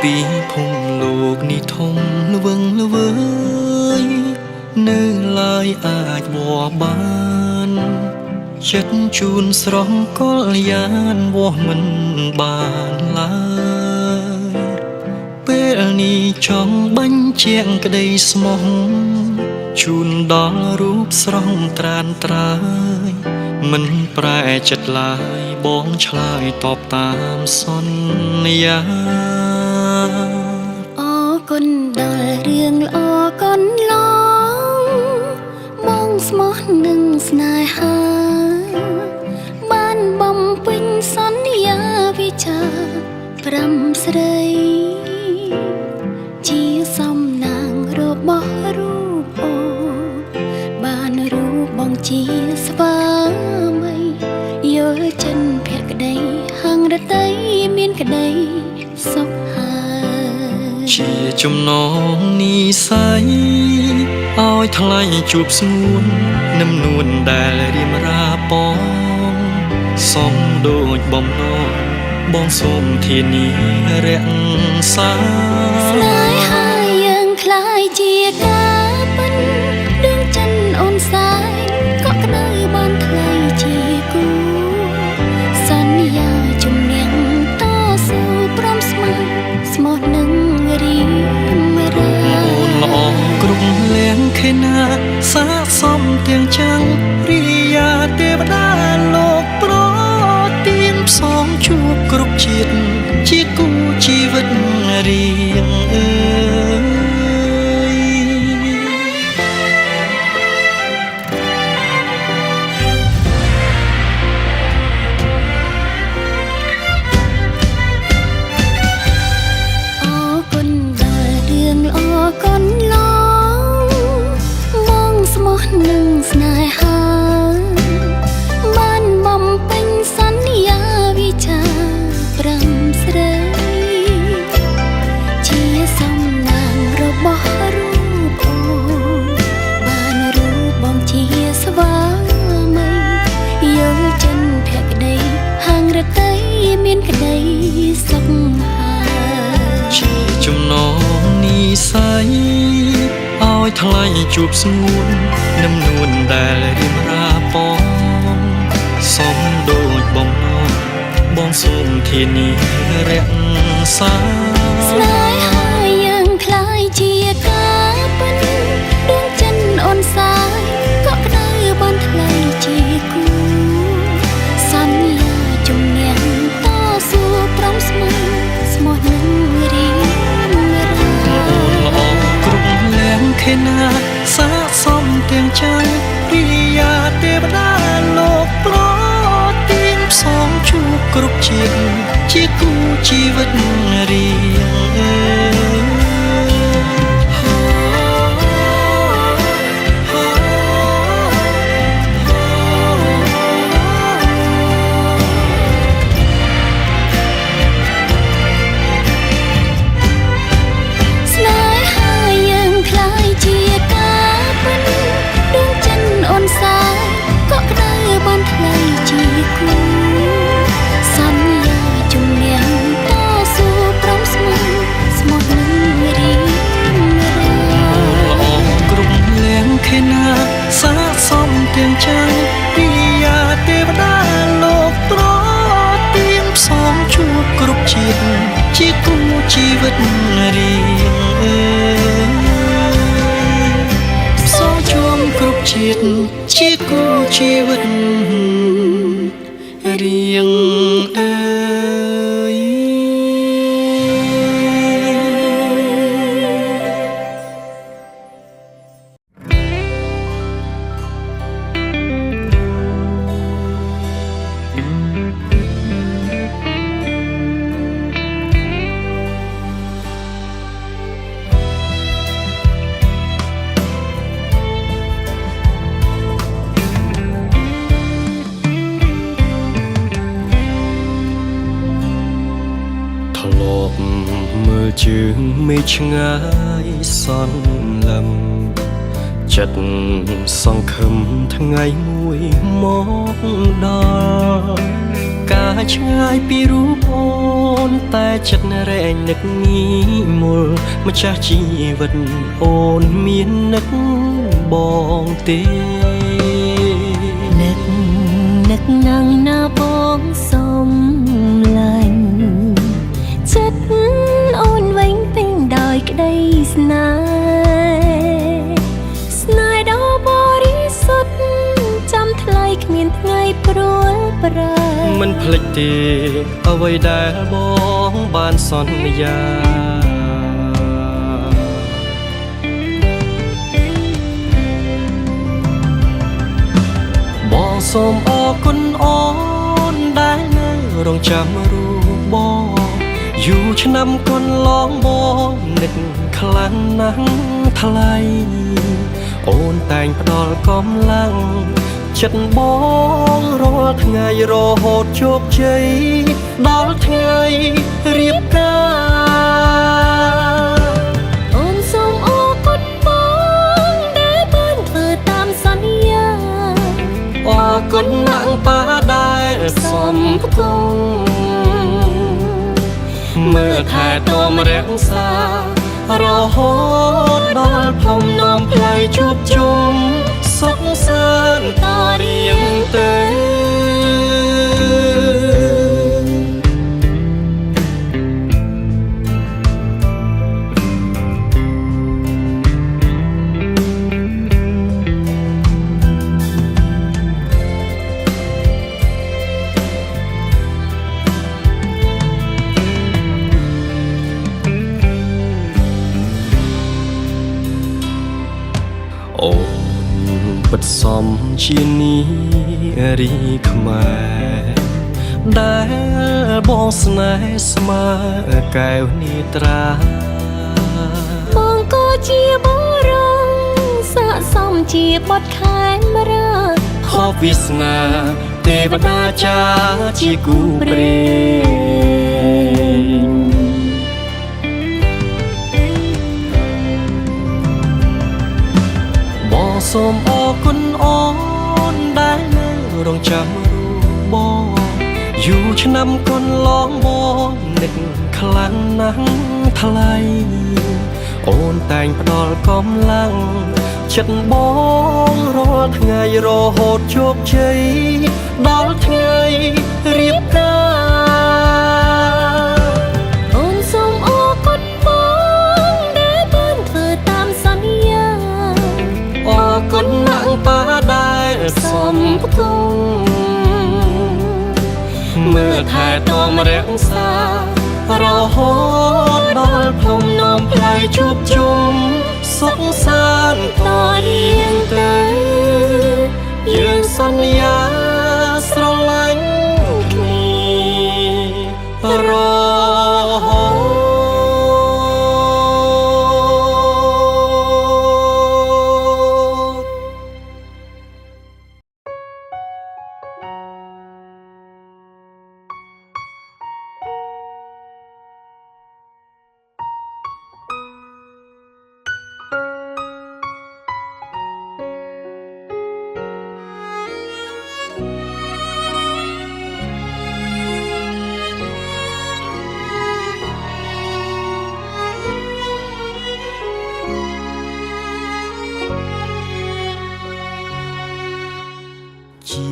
ពីភូមិលោកនេះធំល្វឹងល្វើយនៅឡើយអាចបបបានចិត្តជូនស្រស់កលយានវាស់មិនបានឡើយពេលនេះចង់បញ្ជាក់ក្តីស្មោះជូនដល់រូបស្រស់ត្រានត្រើយមិនប្រែចិត្តឡើយបងឆ្លើយតបតាមសន្យាអរគុណដល់រឿងល្អកូនឡងបងស្មោះនឹងស្នេហាបានបំពេញសន្យាវិចាប្រាំស្រីជាសំណាងរបស់រូបអូបានរូបបងជាស្វាមីយល់ចិនភក្តីហឹងរតីមានក្តីសុខហើយជាចំណងនិស័យឲ្យថ្លៃជួបស្ងួននឹមនួនដែលរៀមរាប៉ងសំដូចបំណងបងសូមធានារក្សាស្នេហាយើងคล้ายជាការពិតដួងចិនអូនសាយកក់ក្ដៅបានថ្លៃជាគូសន្យាជំនះតស៊ូព្រមស្មោះស្មោះនឹងរៀមរាអូនល្អគ្រប់លៀងខេណាសាសំទាំងចាំងរិយាទេវតាលោកប្រទានផ្សងជួបគ្រប់ជាតិជាគូជីវិតរៀងអើយអរគុណដល់រឿងល្អកូនឡងបងស្មោះនឹងស្នេហាបានបំពេញសន្យាវិចាប្រាំស្រីជាសំណាងរបស់រូបអូបានរូបបងជាស្វាមីយល់ចិនភក្តីហឹងរតីមានក្តីសុខហើយជាចំណងនិស័យឲ្យថ្លៃជួបស្ងួននឹមនួនដែលរៀមរាប៉ងសំដូចបំណងបងសូមធានារក្សាស្នេហាយើងคล้ายជាការពិតដួងចិនអូនសាយកក់ក្ដៅបានថ្លៃជាគូសន្យាជំនះតស៊ូព្រមស្មោះស្មោះនឹងរៀមរាល្អគ្រប់លៀងខេណាសាសំទាំងចាំងរិយាទេវតាលោកប្រទានផ្សងជួបគ្រប់ជាតិជាគូជីវិតរៀងអើស្នេហាយើងคล้ายជាការពិតដួងចិនអូនសាយកក់ក្ដៅបានថ្លៃជាគូសន្យាជំនះតស៊ូព្រមស្មោះស្មោះនឹងរៀមរាល្អគ្រប់លៀងខេណាសាសំទាំងចាំងរិយាទេវតាលោកប្រទានផ្សងជួបគ្រប់ជាតិជាគូជីវិតរៀងអើយផ្សងជួបគ្រប់ជាតិជាគូជីវិតរៀងអើយធ្លាប់មើលជើងមេឃឆ្ងាយសន្លឹមចិត្តសង្ឃឹមថ្ងៃមួយមកដល់ កាយឆ្ងាយពីរូបអូនតែចិត្តរែងនឹកងីមុលម្ចាស់ជីវិតអូនមាននឹកបងទេនឹកណាំងណាបងសុំលាញ់ចិត្តអូនវិញពេញដោយក្តីស្នេហ៍ដ៏បរិសុទ្ធចាំថ្លៃគ្មានថ្ងៃព្រួលប្រែមិនភ្លេចទេអ្វីដែលបងបានសន្យាបងសូមអរគុណអូនដែលនៅរងចាំរូបបងយូរឆ្នាំកន្លងបងនឹកខ្លាំងណាស់ថ្លៃអូនតែងផ្ដល់កម្លាំងចិត្តបងរាល់ថ្ងៃរហូតជោគជ័យដល់ថ្ងៃរៀបការអូនសូមអរគុណបងដែលបានធ្វើតាមសន្យាអរគុណណាស់ប៉ាដែលសំផ្គុំមើលថែទាំរក្សារហូតដល់ភ្នំនាំផ្លូវជួបជុំសុខសាន្តតរៀងទៅអូនពិតសំជានេះរីខ្មែរដែលបងស្នេហ៍ស្មើកែវនេត្រាបងក៏ជាបរងស័ក្តិសមជាបុត្រខែមរាខកវាសនាទេវតាចាជាគូព្រេងបងសូមអរគុណអូនដែលនៅរងចាំរូបបងយូរឆ្នាំកន្លងបងនឹកខ្លាំងណាស់ថ្លៃអូនតែងផ្ដល់កម្លាំងចិត្តបងរាល់ថ្ងៃរហូតជោគជ័យដល់ថ្ងៃរៀបការអូនសូមអរគុណបងដែលបានធ្វើតាមសន្យាអរគុណណាស់ប៉ាដែលសំផ្គុំមើលថែទាំរសារហូតដល់ភ្នំនាំផ្លូវជួបជុំសុខសាន្តតរៀងទៅយើងសន្យាស្រឡាញ់គ្នារហូតជា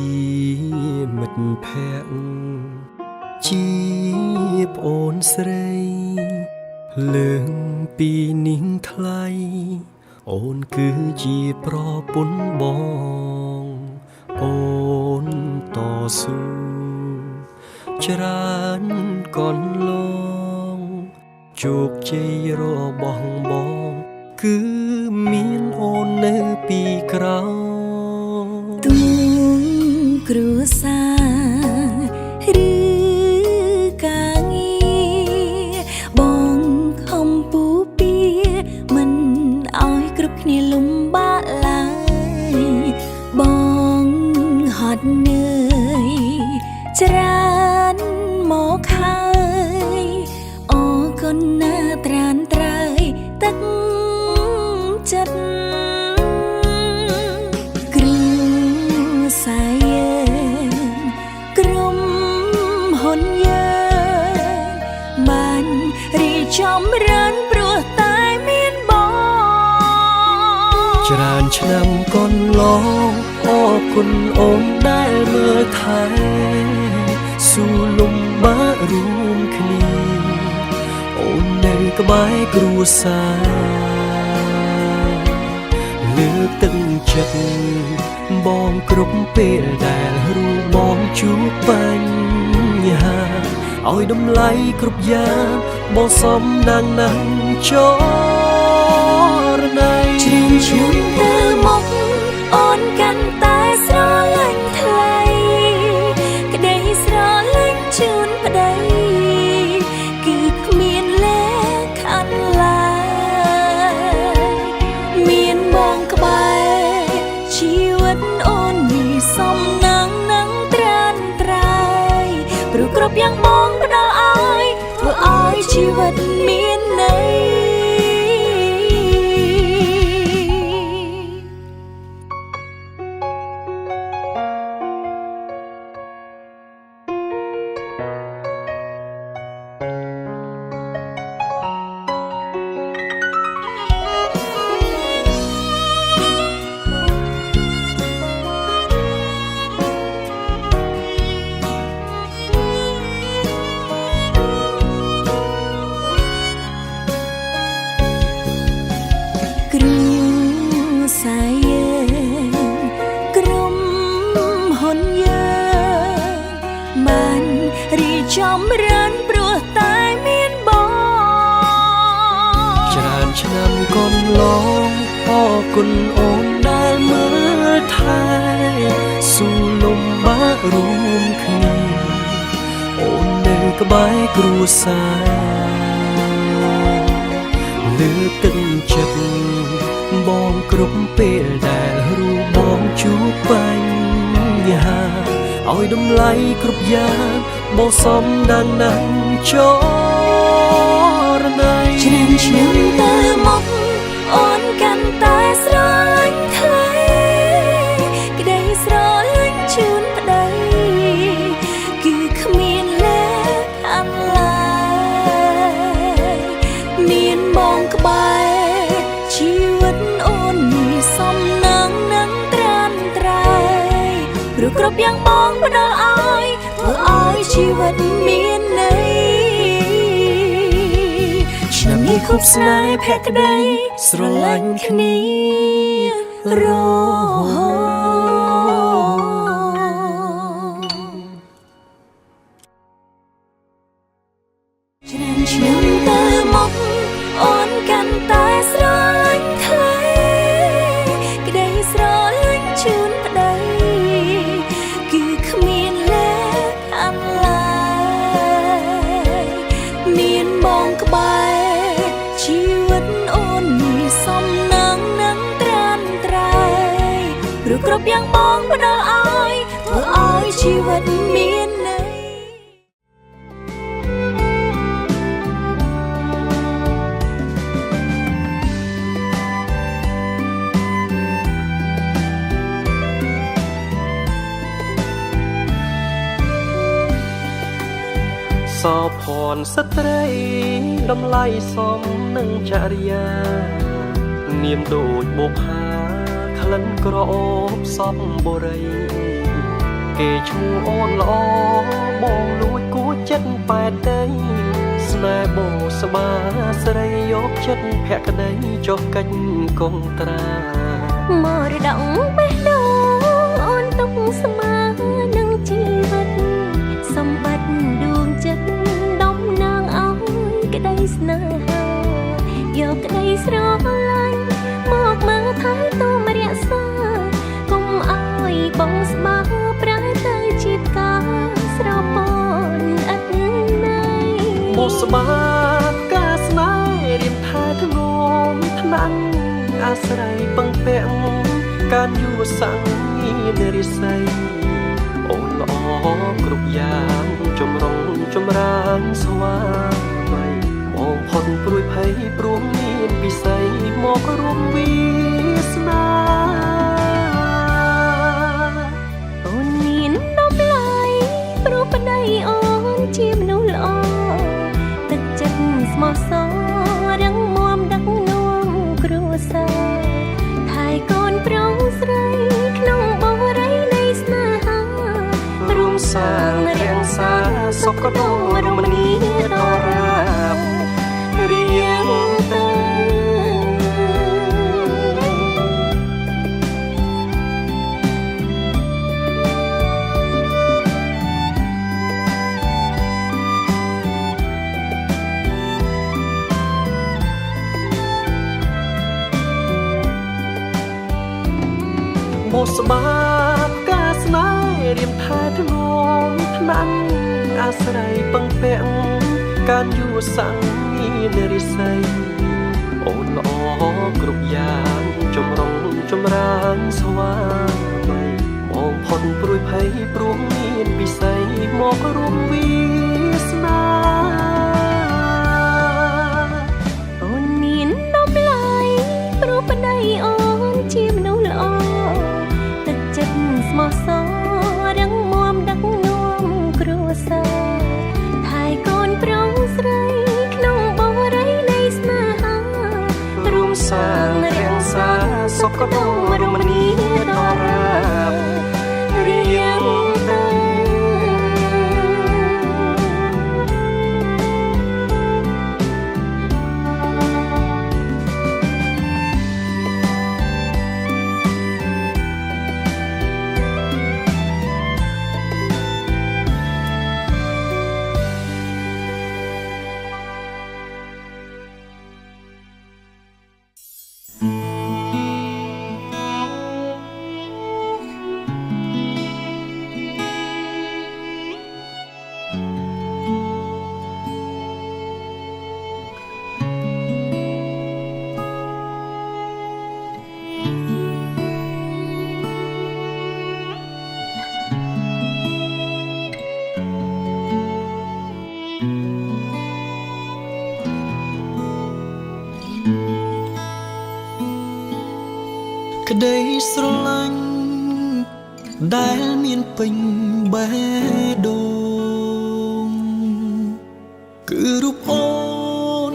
មិត្តភក្តិជាប្អូនស្រីលើងពីនាងថ្លៃអូនគឺជាប្រពន្ធបងអូនតស៊ូច្រើនកន្លងជោគជ័យរបស់បងគឺមានអូននៅពីក្រោយទូគ្រួសារឬការងារបងខំពូពៀមិនឲ្យគ្រប់គ្នាលំបាកឡើយបងហត់នឿយច្រើនមកហើយអរគុណណាស់ត្រានត្រើយទឹកចិត្តសាយក្រុម រីចំរានព្រោះតែមានបងច្រើនឆ្នាំកន្លងអរគុណអូនដែលមើលថែស៊ូលំបាករួមគ្នាអូននៅក្បែរគ្រួសារលើកទឹកចិត្តបងគ្រប់ពេលដែលរួមបងជួបបញ្ហាឲ្យតម្លៃគ្រប់យ៉ាងបងសំណាងណាស់ចរណៃច្រើនឆ្នាំទៅមកអូនកាន់តែស្រឡាញ់ថ្លៃក្តីស្រឡាញ់ជូនប្តីគឺគ្មានលេខខាត់ឡើយមានបងក្បែរជីវិតអូនមានសំណាងនឹងត្រានត្រៃព្រោះគ្រប់យ៉ាងបងផ្ដល់ឲ្យធ្វើឲ្យជីវិតមានន័យចំរានព្រោះតែមានបងច្រើនឆ្នាំកន្លងអរគុណអូនដែលមើលថែស៊ូលំបាករួមគ្នាអូននៅក្បែរគ្រួសារលើកទឹកចិត្តបងគ្រប់ពេលដែលរួមបងជួបបញ្ហាឲ្យតម្លៃគ្រប់យ៉ាងបងសំដានណាស់ចរណៃច្រើនឆ្នាំទៅមកអូនកាន់តែស្រឡាញ់ថ្លៃក្តីស្រឡាញ់ជូនប្តីគឺគ្មានលេខខាត់ឡើយមានបងក្បែរជីវិតអូនមានសំណាងនឹងត្រានត្រៃព្រោះគ្រប់យ៉ាងបងផ្ដល់ឲ្យធ្វើឲ្យជីវិតមានន័យឆ្នាំនេះខុបស្នេហ៍ភក្តីស្រឡាញ់គ្នារហូតច្រើនឆ្នាំទៅមកអូនកាន់តែស្រឡាញ់ថ្លៃក្តីស្រឡាញ់ជូនប្តីគឺគ្មានលេខខាត់ឡើយមានបងក្បែរជីវិតអូនមានសំណាងនឹងត្រានត្រៃព្រោះគ្រប់យ៉ាងបងផ្ដល់ឲ្យធ្វើឲ្យជីវិតមានន័យសោភ័ណ្ឌស្ត្រីតម្លៃសមនឹងចរិយានាមដូចបុប្ផាក្លិនក្រអូបសពបុរីគេឈ្មោះអូនល្អបងលួចគួចចិត្តប៉ែតដីស្នេហ៍បោស្បាស្រីយកចិត្តភក្តីចុះកិច្ចកងត្រាមរតកបេះដូងអូនទុកស្មើនឹងជីវិតសម្បត្តិដួងចិត្តតំណាងឲ្យក្តីស្នេហាយកក្តីស្រឡាញ់មកមើលថែទាំរក្សាកុំឲ្យបងស្មាប្រែទៅជាផ្កាស្រពន់ឥតន័យបោស្បាផ្កាស្នេហ៍រៀមថែធ្ងំថ្នាំអាស្រ័យពឹងពាក់ការយុវសង្ឃរិស័យអូនល្អគ្រប់យ៉ាងចម្រុងចម្រើនស្វាមីមកផុតព្រួយភ័យព្រោះមានវិស័យមករួមវាសនាអូនមានតម្លៃព្រោះប្តីអូនជាមនុស្សល្អទឹកចិត្ត ស្មោះសររឹងមាំដឹកនាំគ្រួសារថែកូនប្រុសស្រីក្នុងបរិយានៃស្នេហារួមសាងរាំងសាសុខដុមរមនីដរាបរៀងទៅ មកស្បាបការស្នេហ៍រៀមថែធ្នមថ្នាំអាស្រ័យពឹងពាក់ការយួរសង្ឃនារីស័យអូនល្អគ្រប់យ៉ាងចម្រុងចម្រើនស្វាមីមកផុតព្រួយភ័យព្រោះមានពិស័យមករួមវាសនា អូនមានដំឡៃព្រោះប្តីអូនជាមនុស្សល្អទឹកចិត្តស្មោះសររឹងមាំដឹកនាំគ្រួសារថែកូនប្រុសស្រីក្នុងបរិយានៃស្នេហារួមសាងរាំងសាសុខដុមរមនីដរាបរៀងទៅ ក្តីស្រឡាញ់ដែលមានពេញបេះដូងគឺរូបអូន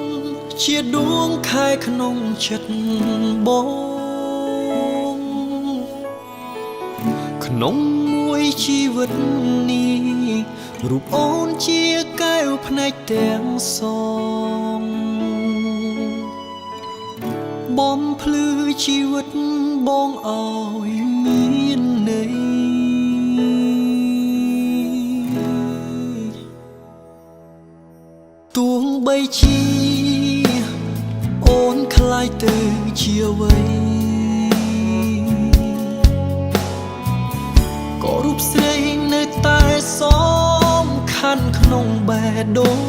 ជាដួងខែក្នុងចិត្តបងក្នុងមួយជីវិតនេះរូបអូនជាកែវភ្នែកទាំងសងបំភ្លឺជីវិតបងឲ្យមានន័យទោះបីជាអូនខ្លាយទៅជាអ្វីក៏រូបស្រីនៅតែសំខាន់ក្នុងបេះដូង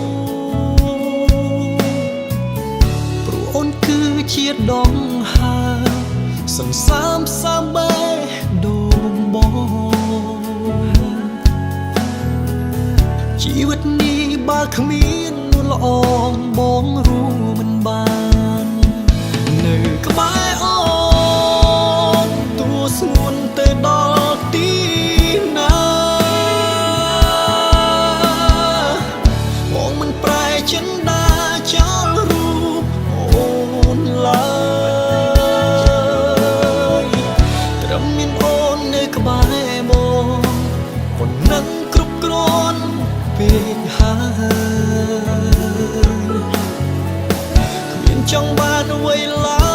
អូនគឺជាដងហើសន្សាមសាមបេះដូងបងជីវិតនេះបើគ្មាននួនល្អបងរួមមិនបាននៅក្បែរអូនទោះស្ងួនទៅដល់ទីណាបងមិនប្រែចិនដាចោលរូបអូនឡើយត្រឹមមានអូននៅក្បែរបងអូននឹងគ្រប់គ្រាន់ពេកហើយគ្មានចង់បានអ្វីឡើ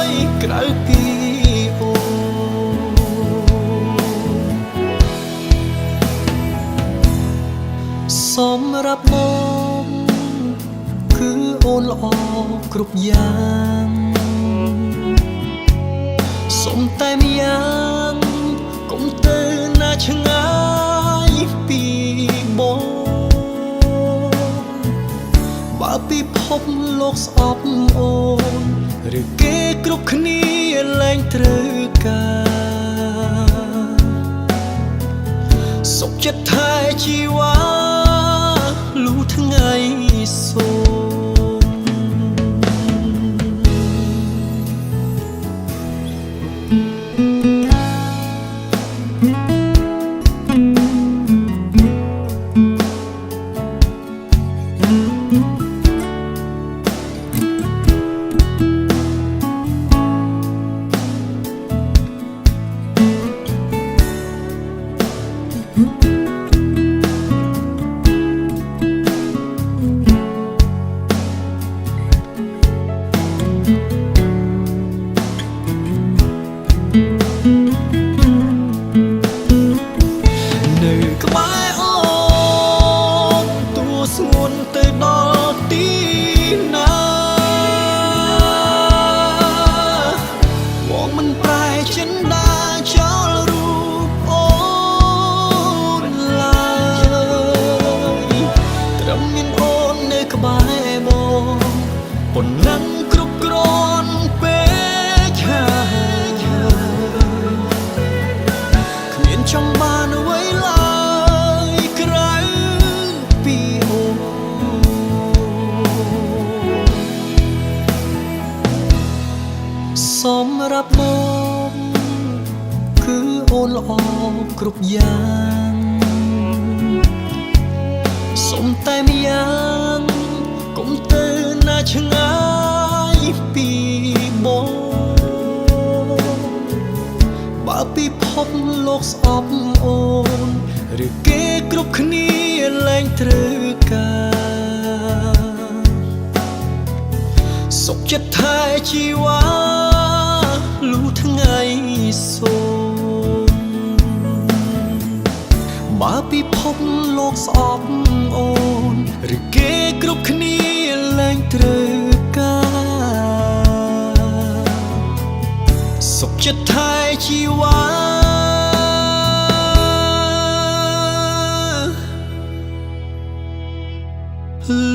យក្រៅពីអូនសម្រាប់បងគឺអូនល្អគ្រប់យ៉ាងសុំតែម្យ៉ាងកុំទៅណាឆ្ងាយពីបងបើពិភពលោកស្អប់អូនឬគេគ្រប់គ្នាលែងត្រូវការសុខចិត្តថែជីវ៉ាលុះថ្ងៃសូម មកប៉ុណ្ណឹងគ្រប់គ្រាន់ពេកហើយគ្មានចង់បានអ្វីឡើយក្រៅពីអូនសម្រាប់មកគឺអូនល្អគ្រប់យ៉ាងសុំតែម្យ៉ាងកុំទៅណាឆ្ងាយពីបងបើពិភពលោកស្អប់អូនឬគេគ្រប់គ្នាលែងត្រូវការសុខចិត្តថែជីវ៉ាលុះថ្ងៃសូមបើពិភពលោកស្អប់អូនឬគេគ្រប់គ្នាលែងត្រូវការសុខចិត្តថែជីវ៉ា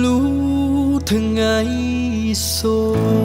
លុះថ្ងៃសូម